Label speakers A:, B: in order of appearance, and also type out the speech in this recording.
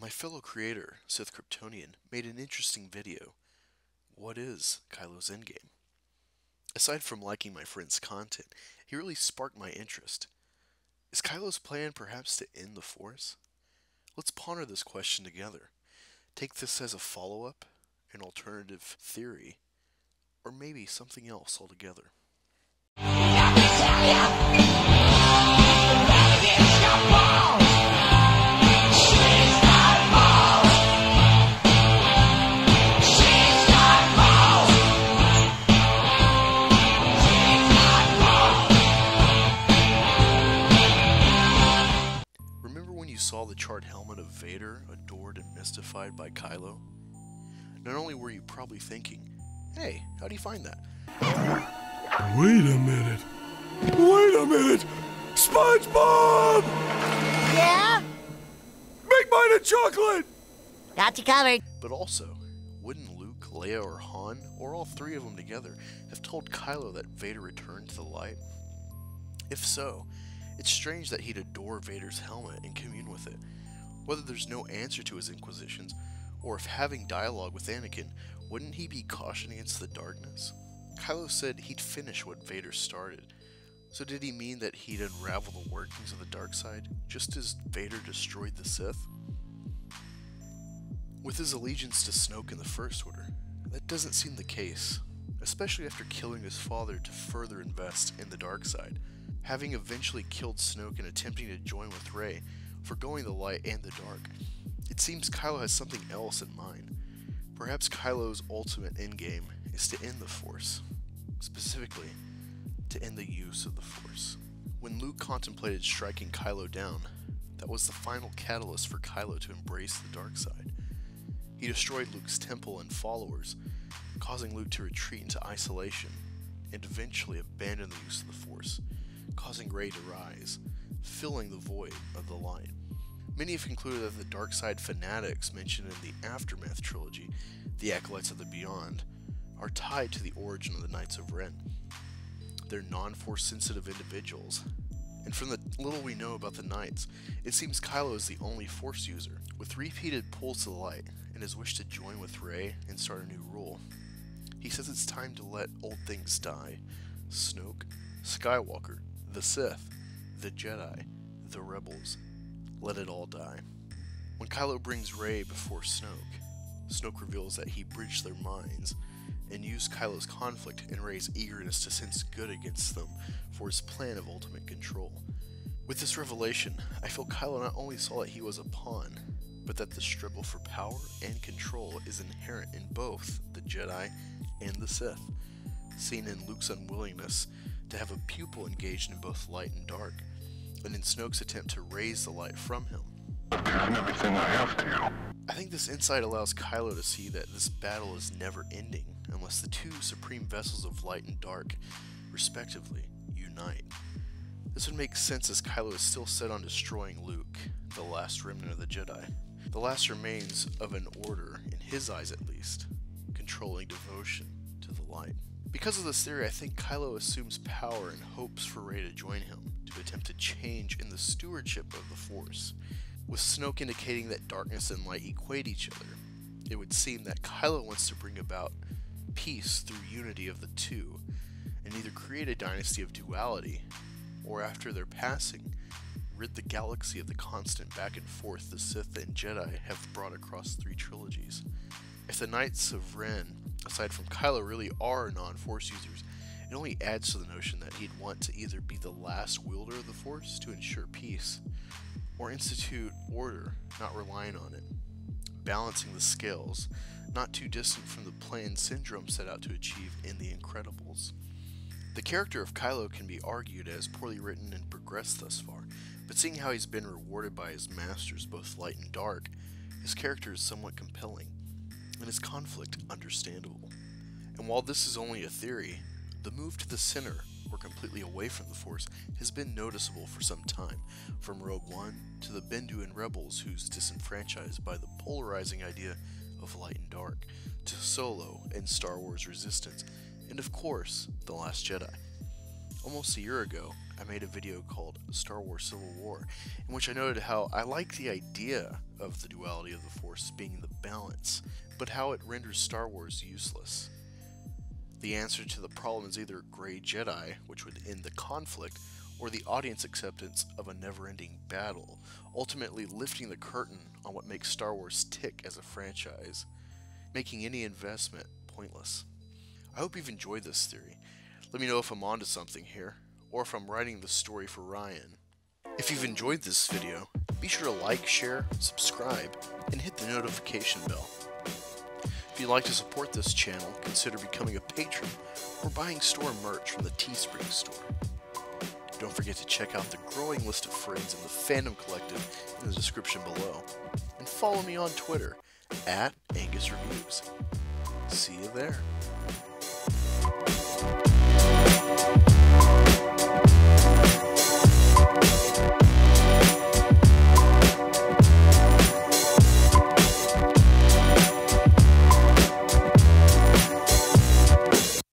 A: My fellow creator, Sith Kryptonian, made an interesting video. What is Kylo's Endgame? Aside from liking my friend's content, he really sparked my interest. Is Kylo's plan perhaps to end the Force? Let's ponder this question together. Take this as a follow-up, an alternative theory, or maybe something else altogether. Remember when you saw the charred helmet of Vader, adored and mystified by Kylo? Not only were you probably thinking, hey, how'd he find that?
B: Wait a minute! Wait a minute! SpongeBob!
C: Yeah?
B: Make mine a chocolate!
C: Got you covered.
A: But also, wouldn't Luke, Leia, or Han, or all three of them together, have told Kylo that Vader returned to the light? If so, it's strange that he'd adore Vader's helmet and commune with it. Whether there's no answer to his inquisitions, or if having dialogue with Anakin, wouldn't he be caution against the darkness? Kylo said he'd finish what Vader started. So did he mean that he'd unravel the workings of the dark side, just as Vader destroyed the Sith? With his allegiance to Snoke in the First Order, that doesn't seem the case, especially after killing his father to further invest in the dark side. Having eventually killed Snoke and attempting to join with Rey, forgoing the light and the dark, it seems Kylo has something else in mind. Perhaps Kylo's ultimate endgame is to end the Force, specifically, to end the use of the Force. When Luke contemplated striking Kylo down, that was the final catalyst for Kylo to embrace the dark side. He destroyed Luke's temple and followers, causing Luke to retreat into isolation, and eventually abandon the use of the Force, causing Rey to rise, filling the void of the light. Many have concluded that the dark side fanatics mentioned in the Aftermath trilogy, the Acolytes of the Beyond, are tied to the origin of the Knights of Ren. They're non-Force sensitive individuals, and from the little we know about the Knights, it seems Kylo is the only Force user, with repeated pulls to the light and his wish to join with Rey and start a new rule. He says it's time to let old things die. Snoke, Skywalker, the Sith, the Jedi, the Rebels. Let it all die. When Kylo brings Rey before Snoke, Snoke reveals that he bridged their minds and used Kylo's conflict and Rey's eagerness to sense good against them for his plan of ultimate control. With this revelation, I feel Kylo not only saw that he was a pawn, but that the struggle for power and control is inherent in both the Jedi and the Sith, seen in Luke's unwillingness to have a pupil engaged in both light and dark, and in Snoke's attempt to raise the light from him.
B: Everything I have to.
A: I think this insight allows Kylo to see that this battle is never ending unless the two supreme vessels of light and dark, respectively, unite. This would make sense as Kylo is still set on destroying Luke, the last remnant of the Jedi, the last remains of an order, in his eyes at least, controlling devotion to the light. Because of this theory, I think Kylo assumes power and hopes for Rey to join him, to attempt to change in the stewardship of the Force. With Snoke indicating that darkness and light equate each other, it would seem that Kylo wants to bring about peace through unity of the two, and either create a dynasty of duality, or after their passing, rid the galaxy of the constant back and forth the Sith and Jedi have brought across 3 trilogies. If the Knights of Ren, aside from Kylo, really are non-Force users, it only adds to the notion that he'd want to either be the last wielder of the Force to ensure peace, or institute order, not relying on it, balancing the scales, not too distant from the plan Syndrome set out to achieve in The Incredibles. The character of Kylo can be argued as poorly written and progressed thus far, but seeing how he's been rewarded by his masters, both light and dark, his character is somewhat compelling, and his conflict understandable. And while this is only a theory, the move to the center, or completely away from the Force, has been noticeable for some time, from Rogue One to the Bendu and Rebels, who's disenfranchised by the polarizing idea of light and dark, to Solo and Star Wars Resistance, and of course, The Last Jedi. Almost a year ago, I made a video called Star Wars Civil War, in which I noted how I like the idea of the duality of the Force being the balance, but how it renders Star Wars useless. The answer to the problem is either Grey Jedi, which would end the conflict, or the audience acceptance of a never-ending battle, ultimately lifting the curtain on what makes Star Wars tick as a franchise, making any investment pointless. I hope you've enjoyed this theory. Let me know if I'm onto something here, or if I'm writing the story for Ryan. If you've enjoyed this video, be sure to like, share, subscribe, and hit the notification bell. If you'd like to support this channel, consider becoming a patron or buying store merch from the Teespring store. Don't forget to check out the growing list of friends in the Fandom Collective in the description below, and follow me on Twitter @Angus Reviews. See you there.